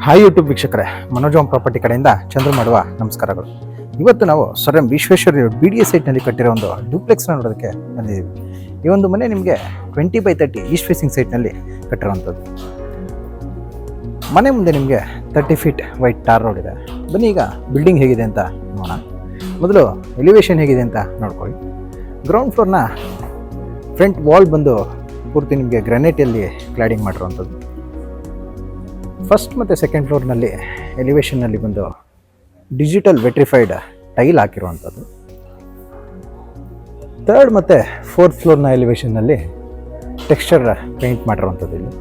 Hi YouTube ವೀಕ್ಷಕರೇ, Manoj home property ಕಡೆಯಿಂದ ಚಂದ್ರ ಮಾಡುವ ನಮಸ್ಕಾರಗಳು. ಇವತ್ತು ನಾವು ಸರ್ ಎಂ ವಿಶ್ವೇಶ್ವರ BDA ಸೈಟ್ನಲ್ಲಿ ಕಟ್ಟಿರೋ ಒಂದು ಡೂಪ್ಲೆಕ್ಸ್ನ ನೋಡೋದಕ್ಕೆ ಬಂದಿದ್ದೀವಿ. ಈ ಒಂದು ಮನೆ ನಿಮಗೆ 20x30 ಈಸ್ಟ್ ಫೇಸಿಂಗ್ ಸೈಟ್ನಲ್ಲಿ ಕಟ್ಟಿರೋವಂಥದ್ದು. ಮನೆ ಮುಂದೆ ನಿಮಗೆ 30 ಫೀಟ್ ವೈಟ್ ಟಾರ್ ರೋಡ್ ಇದೆ. ಬನ್ನಿ ಈಗ ಬಿಲ್ಡಿಂಗ್ ಹೇಗಿದೆ ಅಂತ ನೋಡೋಣ. ಮೊದಲು ಎಲಿವೇಶನ್ ಹೇಗಿದೆ ಅಂತ ನೋಡ್ಕೊಳ್ಳಿ. ಗ್ರೌಂಡ್ ಫ್ಲೋರ್ನ ಫ್ರಂಟ್ ವಾಲ್ ಬಂದು ಪೂರ್ತಿ ನಿಮಗೆ ಗ್ರಾನೈಟಲ್ಲಿ ಕ್ಲಾಡಿಂಗ್ ಮಾಡಿರುವಂಥದ್ದು. ಫಸ್ಟ್ ಮತ್ತು ಸೆಕೆಂಡ್ ಫ್ಲೋರ್ನಲ್ಲಿ ಎಲಿವೇಷನ್ನಲ್ಲಿ ಬಂದು ಡಿಜಿಟಲ್ ವೆಟ್ರಿಫೈಡ್ ಟೈಲ್ ಹಾಕಿರುವಂಥದ್ದು. ಥರ್ಡ್ ಮತ್ತು ಫೋರ್ತ್ ಫ್ಲೋರ್ನ ಎಲಿವೇಷನ್ನಲ್ಲಿ ಟೆಕ್ಸ್ಚರ್ ಪೇಂಟ್ ಮಾಡಿರುವಂಥದ್ದು. ಇಲ್ಲಿ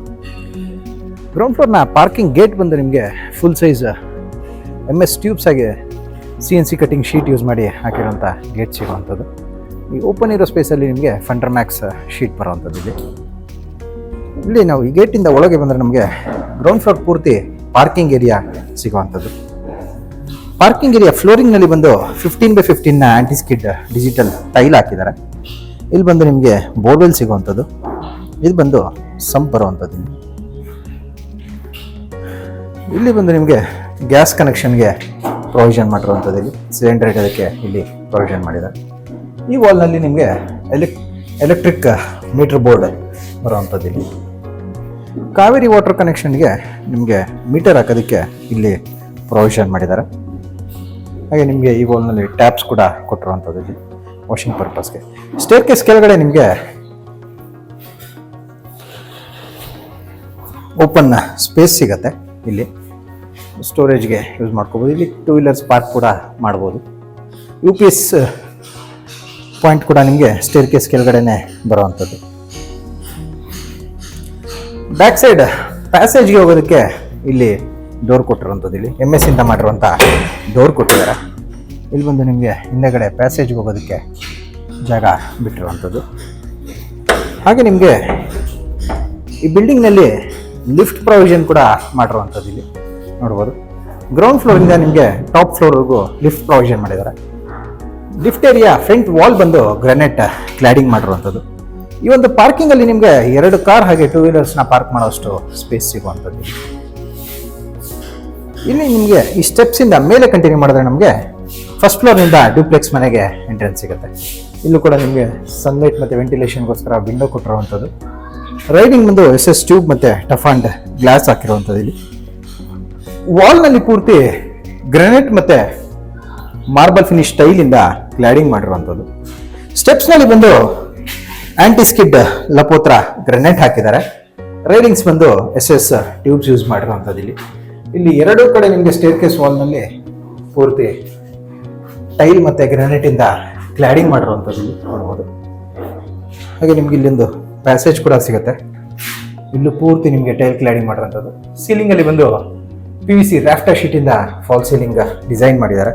ಗ್ರೌಂಡ್ ಫ್ಲೋರ್ನ ಪಾರ್ಕಿಂಗ್ ಗೇಟ್ ಬಂದು ನಿಮಗೆ ಫುಲ್ ಸೈಜ್ MS ಟ್ಯೂಬ್ಸ್ ಆಗಿ CNC ಕಟಿಂಗ್ ಶೀಟ್ ಯೂಸ್ ಮಾಡಿ ಹಾಕಿರೋಂಥ ಗೇಟ್ ಸಿಗುವಂಥದ್ದು. ಈ ಓಪನ್ ಇರೋ ಸ್ಪೇಸಲ್ಲಿ ನಿಮಗೆ ಫಂಡರ್ ಮ್ಯಾಕ್ಸ್ ಶೀಟ್ ಬರೋವಂಥದ್ದು. ಇಲ್ಲಿ ನಾವು ಈ ಗೇಟಿಂದ ಒಳಗೆ ಬಂದರೆ ನಮಗೆ ಗ್ರೌಂಡ್ ಫ್ಲೋರ್ ಪೂರ್ತಿ ಪಾರ್ಕಿಂಗ್ ಏರಿಯಾ ಸಿಗುವಂಥದ್ದು. ಪಾರ್ಕಿಂಗ್ ಏರಿಯಾ ಫ್ಲೋರಿಂಗ್ನಲ್ಲಿ ಬಂದು 15x15 aunty skid digital tail ಹಾಕಿದ್ದಾರೆ. ಇಲ್ಲಿ ಬಂದು ನಿಮಗೆ ಬೋರ್ವೆಲ್ ಸಿಗುವಂಥದ್ದು. ಇದು ಬಂದು ಸಂಪ್ ಬರುವಂಥದ್ದು. ಇಲ್ಲಿ ಬಂದು ನಿಮಗೆ ಗ್ಯಾಸ್ ಕನೆಕ್ಷನ್ಗೆ ಪ್ರೊವಿಷನ್ ಮಾಡಿರುವಂಥದ್ದು. ಇಲ್ಲಿ ಸಿಲಿಂಡರ್ ಇಡೋದಕ್ಕೆ ಇಲ್ಲಿ ಪ್ರೊವಿಷನ್ ಮಾಡಿದ್ದಾರೆ. ಈ ವಾಲ್ನಲ್ಲಿ ನಿಮಗೆ ಎಲೆಕ್ಟ್ರಿಕ್ ಮೀಟರ್ ಬೋರ್ಡ್ ಬರುವಂಥದ್ದು. ಇಲ್ಲಿ ಕಾವೇರಿ ವಾಟರ್ ಕನೆಕ್ಷನ್ಗೆ ನಿಮಗೆ ಮೀಟರ್ ಹಾಕೋದಕ್ಕೆ ಇಲ್ಲಿ ಪ್ರೊವಿಷನ್ ಮಾಡಿದ್ದಾರೆ. ಹಾಗೆ ನಿಮಗೆ ಈ ವಾಲ್ನಲ್ಲಿ ಟ್ಯಾಪ್ಸ್ ಕೂಡ ಕೊಟ್ಟಿರುವಂಥದ್ದು ಇಲ್ಲಿ ವಾಷಿಂಗ್ ಪರ್ಪಸ್ಗೆ. ಸ್ಟೇರ್ ಕೇಸ್ ಕೆಳಗಡೆ ನಿಮಗೆ ಓಪನ್ ಸ್ಪೇಸ್ ಸಿಗುತ್ತೆ. ಇಲ್ಲಿ ಸ್ಟೋರೇಜ್ಗೆ ಯೂಸ್ ಮಾಡ್ಕೋಬೋದು. ಇಲ್ಲಿ 2 ವೀಲರ್ಸ್ ಪಾರ್ಕ್ ಕೂಡ ಮಾಡ್ಬೋದು. UPS ಪಾಯಿಂಟ್ ಕೂಡ ನಿಮಗೆ ಸ್ಟೇರ್ ಕೇಸ್ ಕೆಳಗಡೆನೆ ಬರುವಂಥದ್ದು. ಬ್ಯಾಕ್ ಸೈಡ್ ಪ್ಯಾಸೇಜ್ಗೆ ಹೋಗೋದಕ್ಕೆ ಇಲ್ಲಿ ಡೋರ್ ಕೊಟ್ಟಿರುವಂಥದ್ದು. ಇಲ್ಲಿ MS ಇಂದ ಮಾಡಿರುವಂಥ ಡೋರ್ ಕೊಟ್ಟಿದ್ದಾರೆ. ಇಲ್ಲಿ ಬಂದು ನಿಮಗೆ ಹಿಂದೆಗಡೆ ಪ್ಯಾಸೇಜ್ಗೆ ಹೋಗೋದಕ್ಕೆ ಜಾಗ ಬಿಟ್ಟಿರುವಂಥದ್ದು. ಹಾಗೆ ನಿಮಗೆ ಈ ಬಿಲ್ಡಿಂಗ್ನಲ್ಲಿ ಲಿಫ್ಟ್ ಪ್ರೊವಿಷನ್ ಕೂಡ ಮಾಡಿರುವಂಥದ್ದು. ಇಲ್ಲಿ ನೋಡ್ಬೋದು. ಗ್ರೌಂಡ್ ಫ್ಲೋರಿಂದ ನಿಮಗೆ ಟಾಪ್ ಫ್ಲೋರ್ವರೆಗೂ ಲಿಫ್ಟ್ ಪ್ರೊವಿಷನ್ ಮಾಡಿದ್ದಾರೆ. ಲಿಫ್ಟ್ ಏರಿಯಾ ಫ್ರಂಟ್ ವಾಲ್ ಬಂದು ಗ್ರಾನೈಟ್ ಕ್ಲಾಡಿಂಗ್ ಮಾಡಿರುವಂಥದ್ದು. ಈ ಒಂದು ಪಾರ್ಕಿಂಗಲ್ಲಿ ನಿಮಗೆ 2 ಕಾರ್ ಹಾಗೆ 2 ವೀಲರ್ಸ್ನ ಪಾರ್ಕ್ ಮಾಡೋಷ್ಟು ಸ್ಪೇಸ್ ಸಿಗುವಂಥದ್ದು. ಇಲ್ಲಿ ನಿಮಗೆ ಈ ಸ್ಟೆಪ್ಸಿಂದ ಮೇಲೆ ಕಂಟಿನ್ಯೂ ಮಾಡಿದ್ರೆ ನಮಗೆ ಫಸ್ಟ್ ಫ್ಲೋರ್ನಿಂದ ಡ್ಯೂಪ್ಲೆಕ್ಸ್ ಮನೆಗೆ ಎಂಟ್ರೆನ್ಸ್ ಸಿಗುತ್ತೆ. ಇಲ್ಲೂ ಕೂಡ ನಿಮಗೆ ಸನ್ಲೈಟ್ ಮತ್ತು ವೆಂಟಿಲೇಷನ್ಗೋಸ್ಕರ ವಿಂಡೋ ಕೊಟ್ಟಿರುವಂಥದ್ದು. ರೈಡಿಂಗ್ ಬಂದು SS ಟ್ಯೂಬ್ ಮತ್ತು ಟಫ್ ಆ್ಯಂಡ್ ಗ್ಲಾಸ್ ಹಾಕಿರುವಂಥದ್ದು. ಇಲ್ಲಿ ವಾಲ್ನಲ್ಲಿ ಪೂರ್ತಿ ಗ್ರಾನೈಟ್ ಮತ್ತು ಮಾರ್ಬಲ್ ಫಿನಿಶ್ ಟೈಲಿಂದ ಕ್ಲಾಡಿಂಗ್ ಮಾಡಿರುವಂಥದ್ದು. ಸ್ಟೆಪ್ಸ್ನಲ್ಲಿ ಬಂದು ಆಂಟಿ ಸ್ಕಿಡ್ ಲಪೋತ್ರ ಗ್ರಾನೈಟ್ ಹಾಕಿದ್ದಾರೆ. ರೈಲಿಂಗ್ಸ್ ಬಂದು SS ಟ್ಯೂಬ್ಸ್ ಯೂಸ್ ಮಾಡಿರುವಂಥದ್ದು. ಇಲ್ಲಿ 2 ಕಡೆ ನಿಮಗೆ ಸ್ಟೇರ್ ಕೇಸ್ ವಾಲ್ನಲ್ಲಿ ಪೂರ್ತಿ ಟೈಲ್ ಮತ್ತು ಗ್ರಾನೈಟಿಂದ ಕ್ಲಾಡಿಂಗ್ ಮಾಡಿರುವಂಥದ್ದು ಇಲ್ಲಿ ನೋಡ್ಬೋದು. ಹಾಗೆ ನಿಮ್ಗೆ ಇಲ್ಲೊಂದು ಪ್ಯಾಸೇಜ್ ಕೂಡ ಸಿಗುತ್ತೆ. ಇಲ್ಲೂ ಪೂರ್ತಿ ನಿಮಗೆ ಟೈಲ್ ಕ್ಲಾಡಿಂಗ್ ಮಾಡಿರುವಂಥದ್ದು. ಸೀಲಿಂಗಲ್ಲಿ ಬಂದು PVC ರಾಫ್ಟರ್ ಶೀಟಿಂದ ಫಾಲ್ ಸೀಲಿಂಗ್ ಡಿಸೈನ್ ಮಾಡಿದ್ದಾರೆ.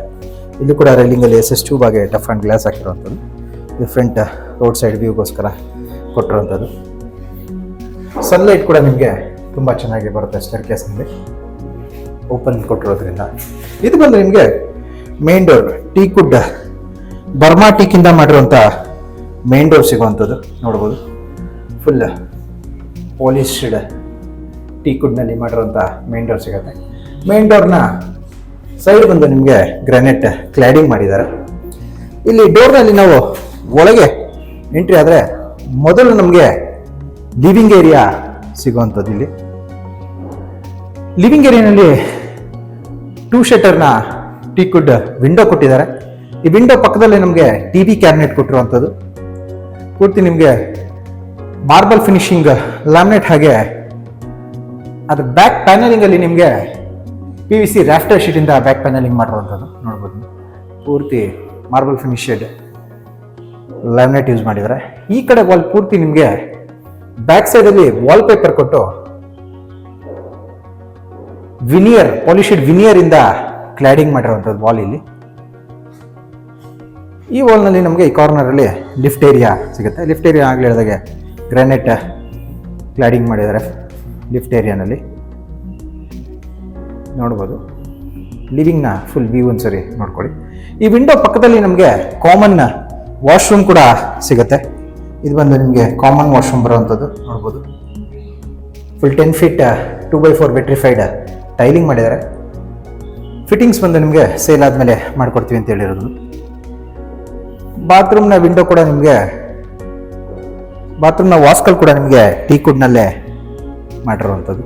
ಇಲ್ಲೂ ಕೂಡ ರೈಲಿಂಗಲ್ಲಿ SS ಟ್ಯೂಬ್ ಆಗಿ ಟಫ್ ಆ್ಯಂಡ್ ಗ್ಲಾಸ್ ಹಾಕಿರುವಂಥದ್ದು. ಇದು ಫ್ರಂಟ್ ರೋಡ್ ಸೈಡ್ ವ್ಯೂಗೋಸ್ಕರ ಕೊಟ್ಟಿರುವಂಥದ್ದು. ಸನ್ಲೈಟ್ ಕೂಡ ನಿಮಗೆ ತುಂಬ ಚೆನ್ನಾಗಿ ಬರುತ್ತೆ ಸ್ಟೇರ್ ಕೇಸ್ನಲ್ಲಿ ಓಪನ್ ಕೊಟ್ಟಿರೋದ್ರಿಂದ. ಇದು ಬಂದು ನಿಮಗೆ ಮೇನ್ ಡೋರ್ ಟೀಕುಡ್ ಬರ್ಮಾ ಟೀಕಿಂದ ಮಾಡಿರುವಂಥ ಮೇನ್ ಡೋರ್ ಸಿಗುವಂಥದ್ದು ನೋಡ್ಬೋದು. ಫುಲ್ ಪಾಲಿಶ್ಡ್ ಟೀಕುಡ್ನಲ್ಲಿ ಮಾಡಿರುವಂಥ ಮೇನ್ ಡೋರ್ ಸಿಗುತ್ತೆ. ಮೇನ್ ಡೋರ್ನ ಸೈಡ್ ಬಂದು ನಿಮಗೆ ಗ್ರಾನೈಟ್ ಕ್ಲಾಡಿಂಗ್ ಮಾಡಿದ್ದಾರೆ. ಇಲ್ಲಿ ಡೋರ್ನಲ್ಲಿ ನಾವು ಒಳಗೆ ಎಂಟ್ರಿ ಆದರೆ ಮೊದಲು ನಮಗೆ ಲಿವಿಂಗ್ ಏರಿಯಾ ಸಿಗುವಂಥದ್ದು. ಇಲ್ಲಿ ಲಿವಿಂಗ್ ಏರಿಯಾನಲ್ಲಿ 2 ಶಟರ್ನ ಟೀಕುಡ್ ವಿಂಡೋ ಕೊಟ್ಟಿದ್ದಾರೆ. ಈ ವಿಂಡೋ ಪಕ್ಕದಲ್ಲಿ ನಮಗೆ TV ಕ್ಯಾಬಿನೆಟ್ ಕೊಟ್ಟಿರುವಂಥದ್ದು. ಪೂರ್ತಿ ನಿಮಗೆ ಮಾರ್ಬಲ್ ಫಿನಿಶಿಂಗ್ ಲ್ಯಾಮಿನೇಟ್ ಹಾಗೆ ಅದ್ರ ಬ್ಯಾಕ್ ಪ್ಯಾನಲಿಂಗಲ್ಲಿ ನಿಮಗೆ PVC ರಾಫ್ಟರ್ ಶೀಟಿಂದ ಬ್ಯಾಕ್ ಪ್ಯಾನಲಿಂಗ್ ಮಾಡಿರುವಂಥದ್ದು ನೋಡ್ಬೋದು. ಪೂರ್ತಿ ಮಾರ್ಬಲ್ ಫಿನಿಶೆಡ್ ಲ್ಯಾಮಿನೇಟ್ ಯೂಸ್ ಮಾಡಿದ್ದಾರೆ. ಈ ಕಡೆ ವಾಲ್ ಪೂರ್ತಿ ನಿಮಗೆ ಬ್ಯಾಕ್ ಸೈಡಲ್ಲಿ ವಾಲ್ ಪೇಪರ್ ಕೊಟ್ಟು ವಿನಿಯರ್ ಪಾಲಿಶೆಡ್ ವಿನಿಯರ್ ಇಂದ ಕ್ಲಾಡಿಂಗ್ ಮಾಡಿರುವಂಥದ್ದು ವಾಲ್. ಇಲ್ಲಿ ಈ ವಾಲ್ನಲ್ಲಿ ನಮಗೆ ಈ ಕಾರ್ನರಲ್ಲಿ ಲಿಫ್ಟ್ ಏರಿಯಾ ಸಿಗುತ್ತೆ. ಲಿಫ್ಟ್ ಏರಿಯಾ ಆಗಲಿ ಹೇಳಿದಾಗೆ ಗ್ರಾನೈಟ್ ಕ್ಲಾಡಿಂಗ್ ಮಾಡಿದ್ದಾರೆ. ಲಿಫ್ಟ್ ಏರಿಯಾನಲ್ಲಿ ನೋಡ್ಬೋದು. ಲಿವಿಂಗ್ನ ಫುಲ್ ವ್ಯೂ ಒಂದ್ಸರಿ ನೋಡ್ಕೊಳ್ಳಿ. ಈ ವಿಂಡೋ ಪಕ್ಕದಲ್ಲಿ ನಮಗೆ ಕಾಮನ್ ವಾಶ್ರೂಮ್ ಕೂಡ ಸಿಗುತ್ತೆ. ಇದು ಬಂದು ನಿಮಗೆ ಕಾಮನ್ ವಾಶ್ರೂಮ್ ಬರುವಂಥದ್ದು ನೋಡ್ಬೋದು. Full 10 feet 2x4 vitrified tiling ಮಾಡಿದ್ದಾರೆ. ಫಿಟ್ಟಿಂಗ್ಸ್ ಬಂದು ನಿಮಗೆ ಸೇಲ್ ಆದಮೇಲೆ ಮಾಡಿಕೊಡ್ತೀವಿ ಅಂತ ಹೇಳಿರೋದು. ಬಾತ್ರೂಮ್ನ ವಿಂಡೋ ಕೂಡ ನಿಮಗೆ, ಬಾತ್ರೂಮ್ನ ವಾಸ್ಕಲ್ ಕೂಡ ನಿಮಗೆ ಟೀಕುಡ್ನಲ್ಲೇ ಮಾಡಿರುವಂಥದ್ದು.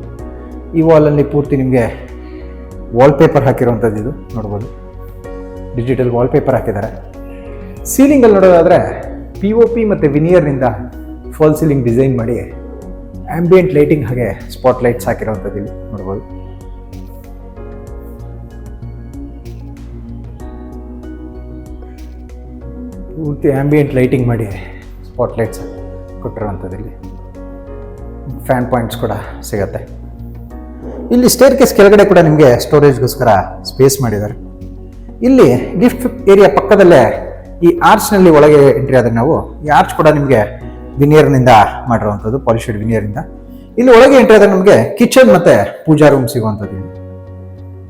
ಈ ವಾಲಲ್ಲಿ ಪೂರ್ತಿ ನಿಮಗೆ ವಾಲ್ಪೇಪರ್ ಹಾಕಿರುವಂಥದ್ದು ಇದು ನೋಡ್ಬೋದು. ಡಿಜಿಟಲ್ ವಾಲ್ಪೇಪರ್ ಹಾಕಿದ್ದಾರೆ. ಸೀಲಿಂಗಲ್ಲಿ ನೋಡೋದಾದರೆ POP ಮತ್ತು ವಿನಿಯರ್ನಿಂದ ಫಾಲ್ ಸೀಲಿಂಗ್ ಡಿಸೈನ್ ಮಾಡಿ ಆಂಬಿಯೆಂಟ್ ಲೈಟಿಂಗ್ ಹಾಗೆ ಸ್ಪಾಟ್ ಲೈಟ್ಸ್ ಹಾಕಿರುವಂಥದ್ದು ಇಲ್ಲಿ ನೋಡ್ಬೋದು. ಪೂರ್ತಿ ಆಂಬಿಯೆಂಟ್ ಲೈಟಿಂಗ್ ಮಾಡಿ ಸ್ಪಾಟ್ ಲೈಟ್ಸ್ ಕೊಟ್ಟಿರುವಂಥದ್ದು. ಇಲ್ಲಿ ಫ್ಯಾನ್ ಪಾಯಿಂಟ್ಸ್ ಕೂಡ ಸಿಗುತ್ತೆ. ಇಲ್ಲಿ ಸ್ಟೇರ್ ಕೇಸ್ ಕೆಳಗಡೆ ಕೂಡ ನಿಮಗೆ ಸ್ಟೋರೇಜ್ಗೋಸ್ಕರ ಸ್ಪೇಸ್ ಮಾಡಿದ್ದಾರೆ. ಇಲ್ಲಿ ಗಿಫ್ಟ್ ಏರಿಯಾ ಪಕ್ಕದಲ್ಲೇ ಈ ಆರ್ಚ್ನಲ್ಲಿ ಒಳಗೆ ಎಂಟ್ರಿ ಆದರೆ ನಾವು ಈ ಆರ್ಚ್ ಕೂಡ ನಿಮಗೆ ವಿನಿಯರ್ನಿಂದ ಮಾಡಿರುವಂಥದ್ದು, ಪಾಲಿಶೆಡ್ ವಿನಿಯರ್ನಿಂದ. ಇಲ್ಲಿ ಒಳಗೆ ಎಂಟ್ರಿ ಆದರೆ ನಮಗೆ ಕಿಚನ್ ಮತ್ತು ಪೂಜಾ ರೂಮ್ ಸಿಗುವಂಥದ್ದು. ಇಲ್ಲಿ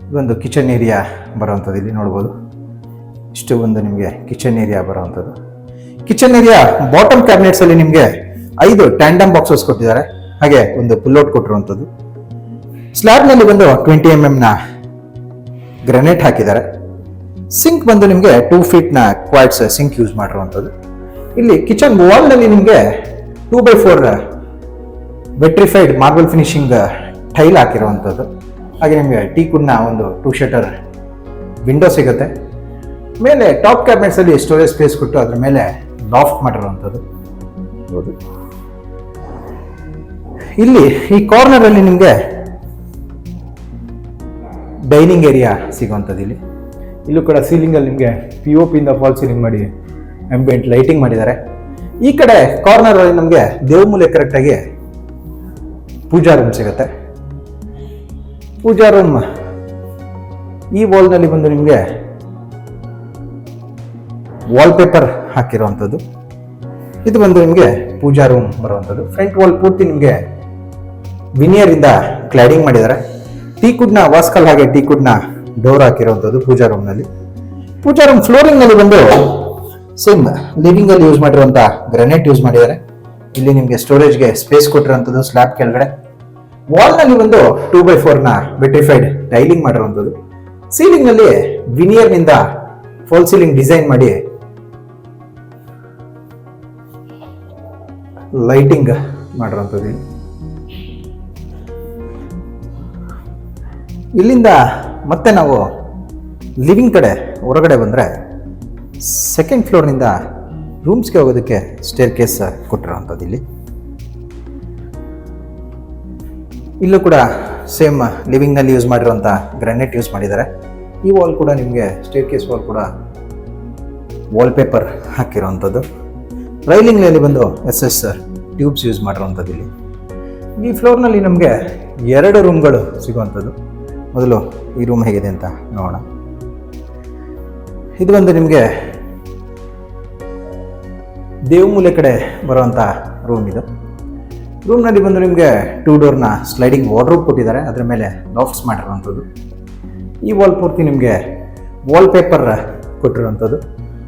ಇದೊಂದು ಕಿಚನ್ ಏರಿಯಾ ಬರುವಂಥದ್ದು ಇಲ್ಲಿ ನೋಡ್ಬೋದು. ಇಷ್ಟು ಒಂದು ನಿಮಗೆ ಕಿಚನ್ ಏರಿಯಾ ಬರುವಂಥದ್ದು. ಕಿಚನ್ ಏರಿಯಾ ಬಾಟಮ್ ಕ್ಯಾಬಿನೆಟ್ಸಲ್ಲಿ ನಿಮಗೆ 5 ಟ್ಯಾಂಡಮ್ ಬಾಕ್ಸಸ್ ಕೊಟ್ಟಿದ್ದಾರೆ, ಹಾಗೆ ಒಂದು ಪುಲ್ಔಟ್ ಕೊಟ್ಟಿರುವಂಥದ್ದು. ಸ್ಲ್ಯಾಬ್ನಲ್ಲಿ ಬಂದು 20 mm ಗ್ರಾನೈಟ್ ಹಾಕಿದ್ದಾರೆ. ಸಿಂಕ್ ಬಂದು ನಿಮಗೆ 2 feet ಕ್ವಾಡ್ಸ್ ಸಿಂಕ್ ಯೂಸ್ ಮಾಡಿರುವಂಥದ್ದು. ಇಲ್ಲಿ ಕಿಚನ್ ವಾಲ್ನಲ್ಲಿ ನಿಮಗೆ 2x4 vitrified marble finishing tile ಹಾಕಿರುವಂಥದ್ದು. ಹಾಗೆ ನಿಮಗೆ ಟೀಕುಡ್ನ ಒಂದು 2 shutter ವಿಂಡೋ ಸಿಗುತ್ತೆ. ಮೇಲೆ ಟಾಪ್ ಕ್ಯಾಬಿನೆಟ್ಸಲ್ಲಿ ಸ್ಟೋರೇಜ್ ಸ್ಪೇಸ್ ಕೊಟ್ಟು ಅದ್ರ ಮೇಲೆ ಲಾಫ್ಟ್ ಮಾಡಿರುವಂಥದ್ದು. ಇಲ್ಲಿ ಈ ಕಾರ್ನರಲ್ಲಿ ನಿಮಗೆ ಡೈನಿಂಗ್ ಏರಿಯಾ ಸಿಗುವಂಥದ್ದು. ಇಲ್ಲೂ ಕೂಡ ಸೀಲಿಂಗಲ್ಲಿ ನಿಮಗೆ POP ಇಂದ ಫಾಲ್ ಸೀಲಿಂಗ್ ಮಾಡಿ ಆಂಬಿಯೆಂಟ್ ಲೈಟಿಂಗ್ ಮಾಡಿದ್ದಾರೆ. ಈ ಕಡೆ ಕಾರ್ನರಲ್ಲಿ ನಮಗೆ ದೇವಮೂಲೆ ಕರೆಕ್ಟಾಗಿ ಪೂಜಾ ರೂಮ್ ಸಿಗುತ್ತೆ. ಪೂಜಾ ರೂಮ್ ಈ ವಾಲ್ನಲ್ಲಿ ಬಂದು ನಿಮಗೆ ವಾಲ್ಪೇಪರ್ ಹಾಕಿರುವಂಥದ್ದು. ಇದು ಬಂದು ನಿಮಗೆ ಪೂಜಾ ರೂಮ್ ಬರುವಂಥದ್ದು. ಫ್ರಂಟ್ ವಾಲ್ ಪೂರ್ತಿ ನಿಮಗೆ ವಿನಿಯರಿಂದ ಕ್ಲಾಡಿಂಗ್ ಮಾಡಿದ್ದಾರೆ. ಟೀಕುಡ್ನ ವಾಸ್ಕಲ್ ಹಾಗೆ ಟೀಕುಡ್ನ ಡೋರ್ ಹಾಕಿರುವಂಥದ್ದು ಪೂಜಾ ರೂಮ್ನಲ್ಲಿ. ಪೂಜಾ ರೂಮ್ ಫ್ಲೋರಿಂಗ್ನಲ್ಲಿ ಬಂದು ಸೇಮ್ ಲಿವಿಂಗಲ್ಲಿ ಯೂಸ್ ಮಾಡಿರುವಂಥ ಗ್ರಾನೈಟ್ ಯೂಸ್ ಮಾಡಿದ್ದಾರೆ. ಇಲ್ಲಿ ನಿಮಗೆ ಸ್ಟೋರೇಜ್ಗೆ ಸ್ಪೇಸ್ ಕೊಟ್ಟಿರುವಂಥದ್ದು. ಸ್ಲ್ಯಾಬ್ ಕೆಳಗಡೆ ವಾಲ್ನಲ್ಲಿ ಬಂದು 2x4 ವೆಟ್ರಿಫೈಡ್ ಟೈಲಿಂಗ್ ಮಾಡಿರುವಂಥದ್ದು. ಸೀಲಿಂಗ್ನಲ್ಲಿ ವಿನಿಯರ್ನಿಂದ ಫಾಲ್ ಸೀಲಿಂಗ್ ಡಿಸೈನ್ ಮಾಡಿ ಲೈಟಿಂಗ್ ಮಾಡಿರುವಂಥದ್ದು. ಇಲ್ಲಿಂದ ಮತ್ತೆ ನಾವು ಲಿವಿಂಗ್ ಕಡೆ ಹೊರಗಡೆ ಬಂದರೆ ಸೆಕೆಂಡ್ ಫ್ಲೋರ್ನಿಂದ ರೂಮ್ಸ್ಗೆ ಹೋಗೋದಕ್ಕೆ ಸ್ಟೇರ್ ಕೇಸ್ ಕೊಟ್ಟಿರುವಂಥದ್ದು. ಇಲ್ಲೂ ಕೂಡ ಸೇಮ್ ಲಿವಿಂಗ್ನಲ್ಲಿ ಯೂಸ್ ಮಾಡಿರುವಂಥ ಗ್ರಾನೈಟ್ ಯೂಸ್ ಮಾಡಿದ್ದಾರೆ. ಈ ವಾಲ್ ಕೂಡ ನಿಮಗೆ ಸ್ಟೇರ್ ಕೇಸ್ ವಾಲ್ ಕೂಡ ವಾಲ್ಪೇಪರ್ ಹಾಕಿರುವಂಥದ್ದು. ರೈಲಿಂಗ್ನಲ್ಲಿ ಬಂದು SS ಟ್ಯೂಬ್ಸ್ ಯೂಸ್ ಮಾಡಿರುವಂಥದ್ದು. ಈ ಫ್ಲೋರ್ನಲ್ಲಿ ನಮಗೆ 2 ರೂಮ್ಗಳು ಸಿಗುವಂಥದ್ದು. ಮೊದಲು ಈ ರೂಮ್ ಹೇಗಿದೆ ಅಂತ ನೋಡೋಣ. ಇದು ಬಂದು ನಿಮಗೆ ದೇವಮೂಲೆ ಕಡೆ ಬರುವಂಥ ರೂಮ್. ಇದು ರೂಮ್ನಲ್ಲಿ ಬಂದು ನಿಮಗೆ 2 ಡೋರ್ನ ಸ್ಲೈಡಿಂಗ್ ವಾರ್ಡ್ರೋಬ್ ಕೊಟ್ಟಿದ್ದಾರೆ. ಅದರ ಮೇಲೆ ಲಾಫ್ಟ್ಸ್ ಮಾಡಿರುವಂಥದ್ದು. ಈ ವಾಲ್ ಪೂರ್ತಿ ನಿಮಗೆ ವಾಲ್ಪೇಪರ್ ಕೊಟ್ಟಿರುವಂಥದ್ದು.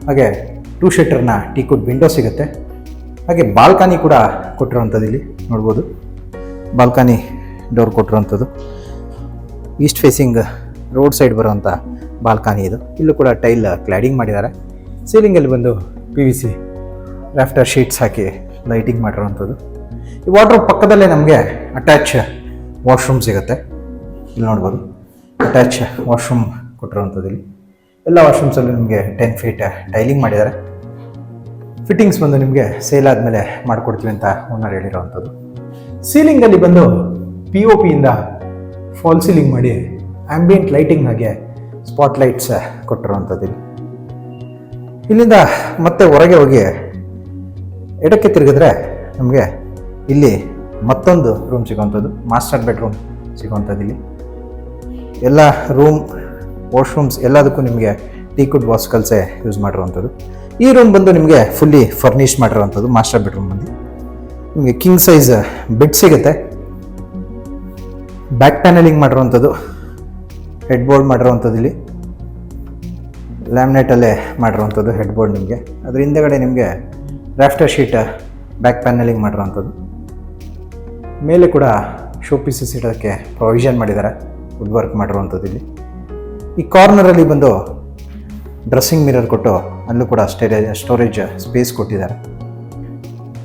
ಹಾಗೆ 2 shutter ಟೀಕುಡ್ ವಿಂಡೋ ಸಿಗುತ್ತೆ. ಹಾಗೆ ಬಾಲ್ಕನಿ ಕೂಡ ಕೊಟ್ಟಿರುವಂಥದ್ದು. ಇಲ್ಲಿ ನೋಡ್ಬೋದು ಬಾಲ್ಕನಿ ಡೋರ್ ಕೊಟ್ಟಿರುವಂಥದ್ದು. ಈಸ್ಟ್ ಫೇಸಿಂಗ್ ರೋಡ್ ಸೈಡ್ ಬರುವಂಥ ಬಾಲ್ಕನಿ ಇದು. ಇಲ್ಲೂ ಕೂಡ ಟೈಲ್ ಕ್ಲಾಡಿಂಗ್ ಮಾಡಿದ್ದಾರೆ. ಸೀಲಿಂಗಲ್ಲಿ ಬಂದು PVC ರಾಫ್ಟರ್ ಶೀಟ್ಸ್ ಹಾಕಿ ಲೈಟಿಂಗ್ ಮಾಡಿರುವಂಥದ್ದು. ಈ ವಾರ್ಡ್ರೋಬ್ ಪಕ್ಕದಲ್ಲೇ ನಮಗೆ ಅಟ್ಯಾಚ್ ವಾಶ್ರೂಮ್ ಸಿಗುತ್ತೆ. ಇಲ್ಲಿ ನೋಡ್ಬೋದು ಅಟ್ಯಾಚ್ ವಾಶ್ರೂಮ್ ಕೊಟ್ಟಿರುವಂಥದ್ದು. ಎಲ್ಲ ವಾಶ್ರೂಮ್ಸಲ್ಲೂ ನಿಮಗೆ 10 feet ಟೈಲಿಂಗ್ ಮಾಡಿದ್ದಾರೆ. ಫಿಟ್ಟಿಂಗ್ಸ್ ಬಂದು ನಿಮಗೆ ಸೇಲ್ ಆದಮೇಲೆ ಮಾಡಿಕೊಡ್ತೀವಿ ಅಂತ ಓನರ್ ಹೇಳಿರೋವಂಥದ್ದು. ಸೀಲಿಂಗಲ್ಲಿ ಬಂದು POP ಇಂದ ಫಾಲ್ ಸೀಲಿಂಗ್ ಮಾಡಿ ಆಂಬಿಯೆಂಟ್ ಲೈಟಿಂಗ್ ಹಾಗೆ ಸ್ಪಾಟ್ ಲೈಟ್ಸ್ ಕೊಟ್ಟಿರುವಂಥದ್ದು. ಇಲ್ಲಿಂದ ಮತ್ತೆ ಹೊರಗೆ ಹೋಗಿ ಎಡಕ್ಕೆ ತಿರುಗಿದ್ರೆ ನಮಗೆ ಇಲ್ಲಿ ಮತ್ತೊಂದು ರೂಮ್ ಸಿಗುವಂಥದ್ದು, ಮಾಸ್ಟರ್ ಬೆಡ್ರೂಮ್ ಸಿಗುವಂಥದ್ದು. ಎಲ್ಲ ರೂಮ್ ವಾಶ್ರೂಮ್ಸ್ ಎಲ್ಲದಕ್ಕೂ ನಿಮಗೆ ಟೀಕುಡ್ ವಾಸ್ಕಲ್ಸೇ ಯೂಸ್ ಮಾಡಿರುವಂಥದ್ದು. ಈ ರೂಮ್ ಬಂದು ನಿಮಗೆ ಫುಲ್ಲಿ ಫರ್ನಿಷ್ ಮಾಡಿರುವಂಥದ್ದು. ಮಾಸ್ಟರ್ ಬೆಡ್ರೂಮ್ ಬಂದು ನಿಮಗೆ ಕಿಂಗ್ ಸೈಜ್ ಬೆಡ್ ಸಿಗುತ್ತೆ. ಬ್ಯಾಕ್ ಪ್ಯಾನಲಿಂಗ್ ಮಾಡಿರುವಂಥದ್ದು, ಹೆಡ್ ಬೋರ್ಡ್ ಮಾಡಿರುವಂಥದ್ದು. ಲ್ಯಾಮಿನೇಟಲ್ಲೇ ಮಾಡಿರುವಂಥದ್ದು ಹೆಡ್ ಬೋರ್ಡ್ ನಿಮಗೆ. ಅದ್ರ ಹಿಂದೆಗಡೆ ನಿಮಗೆ ರಾಫ್ಟರ್ ಶೀಟ್ ಬ್ಯಾಕ್ ಪ್ಯಾನಲಿಂಗ್ ಮಾಡಿರುವಂಥದ್ದು. ಮೇಲೆ ಕೂಡ ಶೋ ಪೀಸಸ್ ಇಡೋಕ್ಕೆ ಪ್ರೊವಿಷನ್ ಮಾಡಿದ್ದಾರೆ. ವುಡ್ ವರ್ಕ್ ಮಾಡಿರುವಂಥದ್ದು ಇಲ್ಲಿ. ಈ ಕಾರ್ನರಲ್ಲಿ ಬಂದು ಡ್ರೆಸ್ಸಿಂಗ್ ಮಿರರ್ ಕೊಟ್ಟು ಅಲ್ಲೂ ಕೂಡ ಸ್ಟೋರೇಜ್ ಸ್ಪೇಸ್ ಕೊಟ್ಟಿದ್ದಾರೆ.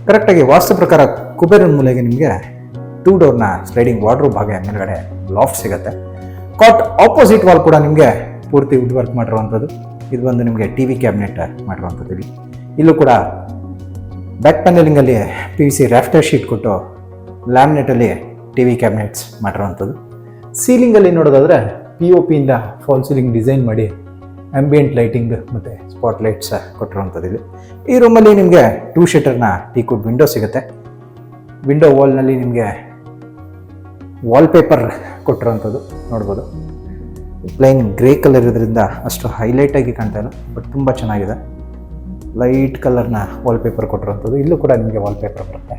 ಕರೆಕ್ಟಾಗಿ ವಾಸ್ತು ಪ್ರಕಾರ ಕುಬೇರನ ಮೂಲೆಗೆ ನಿಮಗೆ 2 ಡೋರ್ನ ಸ್ಲೈಡಿಂಗ್ ವಾರ್ಡ್ರೋಬ್ ಹಾಗೆ ಮೇಲ್ಗಡೆ ಲಾಫ್ಟ್ ಸಿಗುತ್ತೆ. ಕಾಟ್ ಆಪೋಸಿಟ್ ವಾಲ್ ಕೂಡ ನಿಮಗೆ ಪೂರ್ತಿ ವುಡ್ ವರ್ಕ್ ಮಾಡಿರುವಂಥದ್ದು. ಇದು ಬಂದು ನಿಮಗೆ ಟಿ.ವಿ ಕ್ಯಾಬಿನೆಟ್ ಮಾಡಿರುವಂಥದ್ದು ಇಲ್ಲಿ. ಇಲ್ಲೂ ಕೂಡ ಬ್ಯಾಕ್ ಪ್ಯಾನಲಿಂಗಲ್ಲಿ PVC ರಾಫ್ಟರ್ ಶೀಟ್ ಕೊಟ್ಟು ಲ್ಯಾಮಿನೇಟಲ್ಲಿ ಟಿ.ವಿ ಕ್ಯಾಬಿನೆಟ್ಸ್ ಮಾಡಿರುವಂಥದ್ದು. ಸೀಲಿಂಗಲ್ಲಿ ನೋಡೋದಾದರೆ POPಯಿಂದ ಫಾಲ್ ಸೀಲಿಂಗ್ ಡಿಸೈನ್ ಮಾಡಿ ಆಂಬಿಯೆಂಟ್ ಲೈಟಿಂಗ್ ಮತ್ತು ಸ್ಪಾಟ್ ಲೈಟ್ಸ್ ಕೊಟ್ಟಿರುವಂಥದ್ದು ಇಲ್ಲಿ. ಈ ರೂಮಲ್ಲಿ ನಿಮಗೆ 2 ಶಟರ್ನ ಟೀಕುಡ್ ವಿಂಡೋ ಸಿಗುತ್ತೆ. ವಿಂಡೋ ವಾಲ್ನಲ್ಲಿ ನಿಮಗೆ ವಾಲ್ಪೇಪರ್ ಕೊಟ್ಟಿರೋವಂಥದ್ದು ನೋಡ್ಬೋದು. ಪ್ಲೈನ್ ಗ್ರೇ ಕಲರ್ ಇರೋದ್ರಿಂದ ಅಷ್ಟು ಹೈಲೈಟಾಗಿ ಕಾಣ್ತಾ ಇಲ್ಲ, ಬಟ್ ತುಂಬ ಚೆನ್ನಾಗಿದೆ. ಲೈಟ್ ಕಲರ್ನ ವಾಲ್ಪೇಪರ್ ಕೊಟ್ಟಿರೋವಂಥದ್ದು. ಇಲ್ಲೂ ಕೂಡ ನಿಮಗೆ ವಾಲ್ಪೇಪರ್ ಬರುತ್ತೆ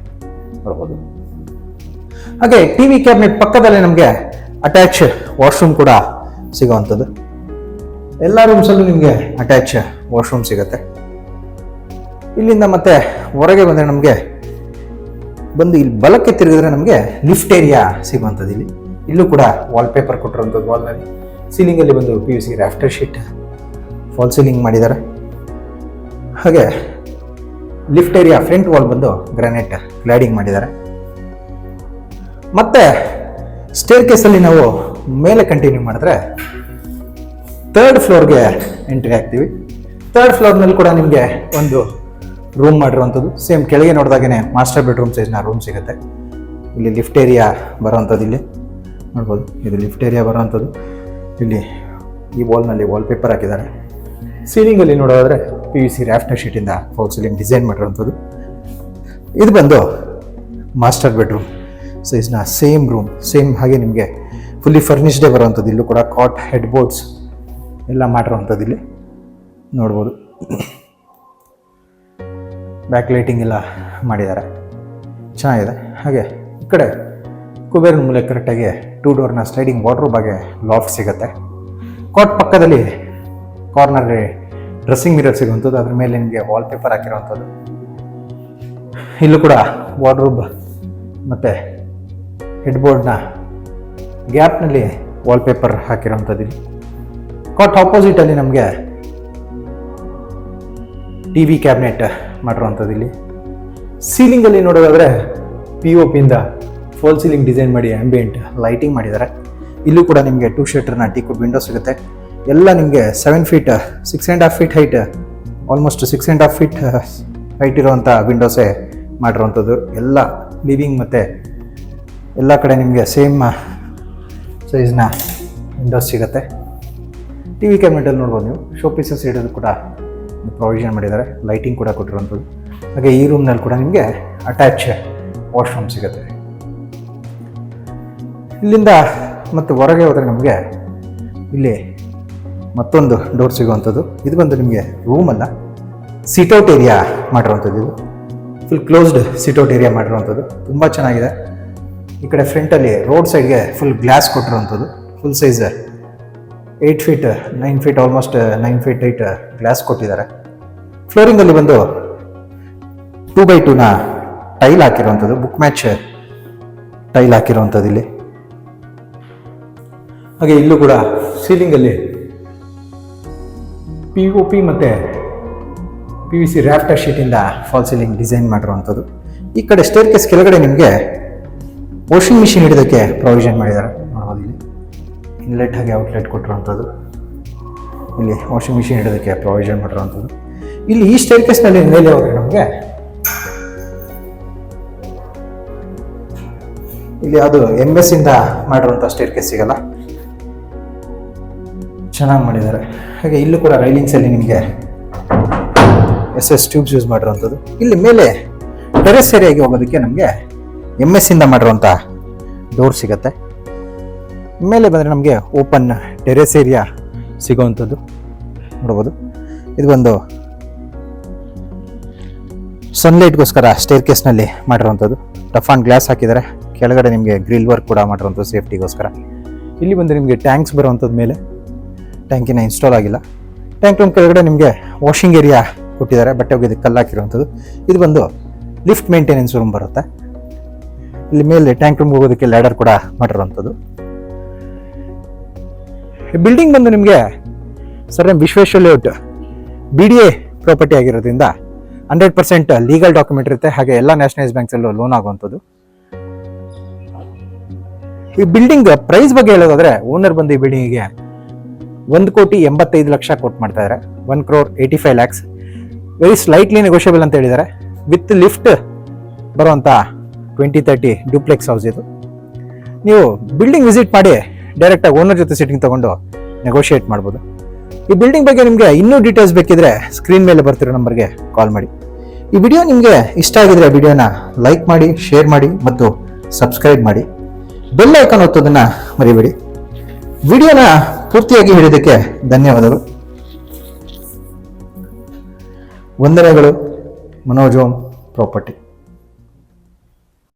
ನೋಡ್ಬೋದು. ಹಾಗೆ ಟಿ.ವಿ ಕ್ಯಾಬಿನೆಟ್ ಪಕ್ಕದಲ್ಲೇ ನಮಗೆ ಅಟ್ಯಾಚ್ ವಾಶ್ರೂಮ್ ಕೂಡ ಸಿಗೋವಂಥದ್ದು. ಎಲ್ಲ ರೂಮ್ಸಲ್ಲೂ ನಿಮಗೆ ಅಟ್ಯಾಚ್ ವಾಶ್ರೂಮ್ ಸಿಗುತ್ತೆ. ಇಲ್ಲಿಂದ ಮತ್ತೆ ಹೊರಗೆ ಬಂದರೆ ನಮಗೆ ಬಂದು ಇಲ್ಲಿ ಬಲಕ್ಕೆ ತಿರುಗಿದ್ರೆ ನಮಗೆ ಲಿಫ್ಟ್ ಏರಿಯಾ ಸಿಗುವಂಥದ್ದು ಇಲ್ಲಿ. ಇಲ್ಲೂ ಕೂಡ ವಾಲ್ಪೇಪರ್ ಕೊಟ್ಟಿರುವಂಥದ್ದು. ವಾಲ್ನಲ್ಲಿ ಸೀಲಿಂಗಲ್ಲಿ ಬಂದು PVC rafter sheet fall ceiling ಮಾಡಿದ್ದಾರೆ. ಹಾಗೆ ಲಿಫ್ಟ್ ಏರಿಯಾ ಫ್ರಂಟ್ ವಾಲ್ ಬಂದು ಗ್ರಾನೈಟ್ ಕ್ಲಾಡಿಂಗ್ ಮಾಡಿದ್ದಾರೆ. ಮತ್ತೆ ಸ್ಟೇರ್ ಕೇಸಲ್ಲಿ ನಾವು ಮೇಲೆ ಕಂಟಿನ್ಯೂ ಮಾಡಿದ್ರೆ 3rd ಫ್ಲೋರ್ಗೆ ಎಂಟ್ರಿ ಆಗ್ತೀವಿ. 3rd ಫ್ಲೋರ್ನಲ್ಲಿ ಕೂಡ ನಿಮಗೆ ಒಂದು ರೂಮ್ ಮಾಡಿರುವಂಥದ್ದು. ಸೇಮ್ ಕೆಳಗೆ ನೋಡಿದಾಗೇ ಮಾಸ್ಟರ್ ಬೆಡ್ರೂಮ್ ಸೈಜ್ನ ರೂಮ್ ಸಿಗುತ್ತೆ. ಇಲ್ಲಿ ಲಿಫ್ಟ್ ಏರಿಯಾ ಬರೋವಂಥದ್ದು ಇಲ್ಲಿ ನೋಡ್ಬೋದು. ಇದು ಲಿಫ್ಟ್ ಏರಿಯಾ ಬರೋವಂಥದ್ದು. ಇಲ್ಲಿ ಈ ವಾಲ್ನಲ್ಲಿ ವಾಲ್ಪೇಪರ್ ಹಾಕಿದ್ದಾರೆ. ಸೀಲಿಂಗಲ್ಲಿ ನೋಡೋದಾದರೆ PVC ರಾಫ್ಟರ್ ಶೀಟಿಂದ ಫಾಲ್ ಸೀಲಿಂಗ್ ಡಿಸೈನ್ ಮಾಡಿರುವಂಥದ್ದು. ಇದು ಬಂದು ಮಾಸ್ಟರ್ ಬೆಡ್ರೂಮ್ ಸೈಜ್ನ ಸೇಮ್ ರೂಮ್, ಸೇಮ್ ಹಾಗೆ ನಿಮಗೆ ಫುಲ್ಲಿ ಫರ್ನಿಷ್ಡೇ ಬರುವಂಥದ್ದು. ಇಲ್ಲೂ ಕೂಡ ಕಾಟ್, ಹೆಡ್ ಬೋರ್ಡ್ಸ್ ಎಲ್ಲ ಮಾಡಿರುವಂಥದ್ದು ಇಲ್ಲಿ ನೋಡ್ಬೋದು. ಬ್ಯಾಕ್ ಲೈಟಿಂಗ್ ಎಲ್ಲ ಮಾಡಿದ್ದಾರೆ, ಚೆನ್ನಾಗಿದೆ. ಹಾಗೆ ಈ ಕಡೆ ಕುಬೇರನ ಮೂಲೆ ಕರೆಕ್ಟಾಗಿ 2 ಡೋರ್ನ ಸ್ಲೈಡಿಂಗ್ ವಾರ್ಡ್ರೋಬ್ ಹಾಗೆ ಲಾಫ್ಟ್ ಸಿಗುತ್ತೆ. ಕಾಟ್ ಪಕ್ಕದಲ್ಲಿ ಕಾರ್ನರ್ಗೆ ಡ್ರೆಸ್ಸಿಂಗ್ ಮಿರರ್ ಸಿಗುವಂಥದ್ದು. ಅದ್ರ ಮೇಲೆ ನಿಮಗೆ ವಾಲ್ಪೇಪರ್ ಹಾಕಿರುವಂಥದ್ದು. ಇಲ್ಲೂ ಕೂಡ ವಾರ್ಡ್ರೋಬ್ ಮತ್ತು ಹೆಡ್ ಬೋರ್ಡ್ನ ಗ್ಯಾಪ್ನಲ್ಲಿ ವಾಲ್ಪೇಪರ್ ಹಾಕಿರೋವಂಥದ್ದು ಇಲ್ಲಿ. ಕಾಟ್ ಆಪೋಸಿಟಲ್ಲಿ ನಮಗೆ ಟಿ.ವಿ ಕ್ಯಾಬಿನೆಟ್ ಮಾಡಿರುವಂಥದ್ದು ಇಲ್ಲಿ. ಸೀಲಿಂಗಲ್ಲಿ ನೋಡೋದಾದರೆ POPಯಿಂದ ಫಾಲ್ ಸೀಲಿಂಗ್ ಡಿಸೈನ್ ಮಾಡಿ ಆಂಬಿಯೆಂಟ್ ಲೈಟಿಂಗ್ ಮಾಡಿದ್ದಾರೆ. ಇಲ್ಲೂ ಕೂಡ ನಿಮಗೆ 2 ಶಟರ್ನ ಟೀಕುಡ್ ವಿಂಡೋ ಸಿಗುತ್ತೆ. ಎಲ್ಲ ನಿಮಗೆ 7 feet 6.5 feet height, almost 6.5 feet height ಇರುವಂಥ ವಿಂಡೋಸೇ ಮಾಡಿರುವಂಥದ್ದು. ಎಲ್ಲ ಲಿವಿಂಗ್ ಮತ್ತು ಎಲ್ಲ ಕಡೆ ನಿಮಗೆ ಸೇಮ್ ಸೈಜ್ನ ವಿಂಡೋಸ್ ಸಿಗುತ್ತೆ. ಟಿ.ವಿ ಕ್ಯಾಬಿನೆಟಲ್ಲಿ ನೋಡ್ಬೋದು ನೀವು ಶೋ ಪೀಸಸ್ ಇಡೋದು ಕೂಡ ಪ್ರೊವಿಷನ್ ಮಾಡಿದ್ದಾರೆ. ಲೈಟಿಂಗ್ ಕೂಡ ಕೊಟ್ಟಿರುವಂಥದ್ದು. ಹಾಗೆ ಈ ರೂಮ್ನಲ್ಲಿ ಕೂಡ ನಿಮಗೆ ಅಟ್ಯಾಚ್ ವಾಶ್ರೂಮ್ ಸಿಗುತ್ತೆ. ಇಲ್ಲಿಂದ ಮತ್ತು ಹೊರಗೆ ಹೋದರೆ ನಮಗೆ ಇಲ್ಲಿ ಮತ್ತೊಂದು ಡೋರ್ ಸಿಗುವಂಥದ್ದು. ಇದು ಬಂದು ನಿಮಗೆ ರೂಮಲ್ಲ, ಸಿಟೌಟ್ ಏರಿಯಾ ಮಾಡಿರುವಂಥದ್ದು. ಇದು ಫುಲ್ ಕ್ಲೋಸ್ಡ್ ಸಿಟೌಟ್ ಏರಿಯಾ ಮಾಡಿರುವಂಥದ್ದು. ತುಂಬ ಚೆನ್ನಾಗಿದೆ. ಈ ಕಡೆ ಫ್ರಂಟಲ್ಲಿ ರೋಡ್ ಸೈಡ್ಗೆ ಫುಲ್ ಗ್ಲಾಸ್ ಕೊಟ್ಟಿರುವಂಥದ್ದು. Full size 8 feet 9 feet almost 9 feet 8 glass ಕೊಟ್ಟಿದ್ದಾರೆ. ಫ್ಲೋರಿಂಗಲ್ಲಿ ಬಂದು 2x2ನ ಟೈಲ್ ಹಾಕಿರುವಂಥದ್ದು, ಬುಕ್ ಮ್ಯಾಚ್ ಟೈಲ್ ಹಾಕಿರುವಂಥದ್ದು ಇಲ್ಲಿ. ಹಾಗೆ ಇಲ್ಲೂ ಕೂಡ ಸೀಲಿಂಗಲ್ಲಿ POP ಮತ್ತು PVC ರಾಫ್ಟರ್ ಶೀಟಿಂದ ಫಾಲ್ ಸೀಲಿಂಗ್ ಡಿಸೈನ್ ಮಾಡಿರುವಂಥದ್ದು. ಈ ಕಡೆ ಸ್ಟೇರ್ ಕೇಸ್ ಕೆಳಗಡೆ ನಿಮಗೆ ವಾಷಿಂಗ್ ಮಿಷಿನ್ ಇಡೋದಕ್ಕೆ ಪ್ರೊವಿಷನ್ ಮಾಡಿದ್ದಾರೆ ನೋಡ್ಬೋದು. ಇಲ್ಲಿ ಇನ್ಲೆಟ್ ಹಾಗೆ ಔಟ್ಲೆಟ್ ಕೊಟ್ಟಿರುವಂಥದ್ದು. ಇಲ್ಲಿ ವಾಷಿಂಗ್ ಮಿಷಿನ್ ಇಡೋದಕ್ಕೆ ಪ್ರೊವಿಷನ್ ಮಾಡಿರುವಂಥದ್ದು. ಇಲ್ಲಿ ಈ ಸ್ಟೇರ್ ಕೇಸ್ನಲ್ಲಿ ಮೇಲೆ ಹೋದರೆ ನಮಗೆ ಇಲ್ಲಿ ಅದು MS ಇಂದ ಮಾಡಿರುವಂಥ ಸ್ಟೇರ್ ಕೇಸ್ ಸಿಗಲ್ಲ, ಚೆನ್ನಾಗಿ ಮಾಡಿದ್ದಾರೆ. ಹಾಗೆ ಇಲ್ಲೂ ಕೂಡ ರೈಲಿಂಗ್ಸಲ್ಲಿ ನಿಮಗೆ SS ಟ್ಯೂಬ್ಸ್ ಯೂಸ್ ಮಾಡಿರುವಂಥದ್ದು. ಇಲ್ಲಿ ಮೇಲೆ ಟೆರೆಸ್ ಏರಿಯಾಗೆ ಹೋಗೋದಕ್ಕೆ ನಮಗೆ MS ಇಂದ ಮಾಡಿರುವಂಥ ಡೋರ್ ಸಿಗುತ್ತೆ. ಮೇಲೆ ಬಂದರೆ ನಮಗೆ ಓಪನ್ ಟೆರೆಸ್ ಏರಿಯಾ ಸಿಗೋವಂಥದ್ದು ನೋಡ್ಬೋದು. ಇದು ಒಂದು ಸನ್ಲೈಟ್ಗೋಸ್ಕರ ಸ್ಟೇರ್ ಕೇಸ್ನಲ್ಲಿ ಮಾಡಿರುವಂಥದ್ದು. ಟಫ್ ಆನ್ ಗ್ಲಾಸ್ ಹಾಕಿದ್ದಾರೆ. ಕೆಳಗಡೆ ನಿಮಗೆ ಗ್ರಿಲ್ ವರ್ಕ್ ಕೂಡ ಮಾಡಿರುವಂಥದ್ದು ಸೇಫ್ಟಿಗೋಸ್ಕರ. ಇಲ್ಲಿ ಬಂದು ನಿಮಗೆ ಟ್ಯಾಂಕ್ಸ್ ಬರುವಂಥದ್ದು. ಮೇಲೆ ಟ್ಯಾಂಕಿನ ಇನ್ಸ್ಟಾಲ್ ಆಗಿಲ್ಲ. ಟ್ಯಾಂಕ್ ರೂಮ್ ಕೆಳಗಡೆ ನಿಮಗೆ ವಾಷಿಂಗ್ ಏರಿಯಾ ಕೊಟ್ಟಿದ್ದಾರೆ, ಬಟ್ಟೆ ಒಗೆಯೋದಕ್ಕೆ ಕಲ್ಲು ಹಾಕಿರುವಂಥದ್ದು. ಇದು ಬಂದು ಲಿಫ್ಟ್ ಮೇಂಟೆನೆನ್ಸ್ ರೂಮ್ ಬರುತ್ತೆ. ಇಲ್ಲಿ ಮೇಲೆ ಟ್ಯಾಂಕ್ ರೂಮ್ಗೆ ಹೋಗೋದಕ್ಕೆ ಲ್ಯಾಡರ್ ಕೂಡ ಮಾಡಿರುವಂಥದ್ದು. ಬಿಲ್ಡಿಂಗ್ ಬಂದು ನಿಮಗೆ sir M Vishweshwara layout BDA property ಆಗಿರೋದ್ರಿಂದ 100% ಲೀಗಲ್ ಡಾಕ್ಯುಮೆಂಟ್ ಇರುತ್ತೆ. ಹಾಗೆ ಎಲ್ಲ ನ್ಯಾಷನಲೈಸ್ ಬ್ಯಾಂಕ್ಸಲ್ಲೂ ಲೋನ್ ಆಗುವಂಥದ್ದು. ಈ ಬಿಲ್ಡಿಂಗ್ ಪ್ರೈಸ್ ಬಗ್ಗೆ ಹೇಳೋದಾದ್ರೆ ಓನರ್ ಬಂದು ಈ ಬಿಲ್ಡಿಂಗಿಗೆ 1,85,00,000 ಕೊಟ್ಟು ಮಾಡ್ತಾ ಇದ್ದಾರೆ. 1,85,00,000 ವೆರಿ ಸ್ಲೈಟ್ಲಿ ನೆಗೋಷಿಯಬಲ್ ಅಂತ ಹೇಳಿದ್ದಾರೆ. ವಿತ್ ಲಿಫ್ಟ್ ಬರುವಂಥ 2030 ಡ್ಯೂಪ್ಲೆಕ್ಸ್ ಹೌಸ್ ಇದು. ನೀವು ಬಿಲ್ಡಿಂಗ್ ವಿಸಿಟ್ ಮಾಡಿ ಡೈರೆಕ್ಟಾಗಿ ಓನರ್ ಜೊತೆ ಸಿಟ್ಟಿಂಗ್ ತಗೊಂಡು ನೆಗೋಷಿಯೇಟ್ ಮಾಡ್ಬೋದು. ಈ ಬಿಲ್ಡಿಂಗ್ ಬಗ್ಗೆ ನಿಮಗೆ ಇನ್ನೂ ಡೀಟೇಲ್ಸ್ ಬೇಕಿದ್ರೆ ಸ್ಕ್ರೀನ್ ಮೇಲೆ ಬರ್ತಿರೋ ನಂಬರ್ಗೆ ಕಾಲ್ ಮಾಡಿ. ಈ ವಿಡಿಯೋ ನಿಮಗೆ ಇಷ್ಟ ಆಗಿದ್ರೆ ವಿಡಿಯೋನ ಲೈಕ್ ಮಾಡಿ, ಶೇರ್ ಮಾಡಿ ಮತ್ತು ಸಬ್ಸ್ಕ್ರೈಬ್ ಮಾಡಿ. ಬೆಲ್ ಐಕಾನ್ ಒತ್ತೋದನ್ನ ಮರಿಬೇಡಿ. ವಿಡಿಯೋನ ಪೂರ್ತಿಯಾಗಿ ಹೇಳಿದ್ದಕ್ಕೆ ಧನ್ಯವಾದಗಳು. ವಂದನೆಗಳು. Manoj home property.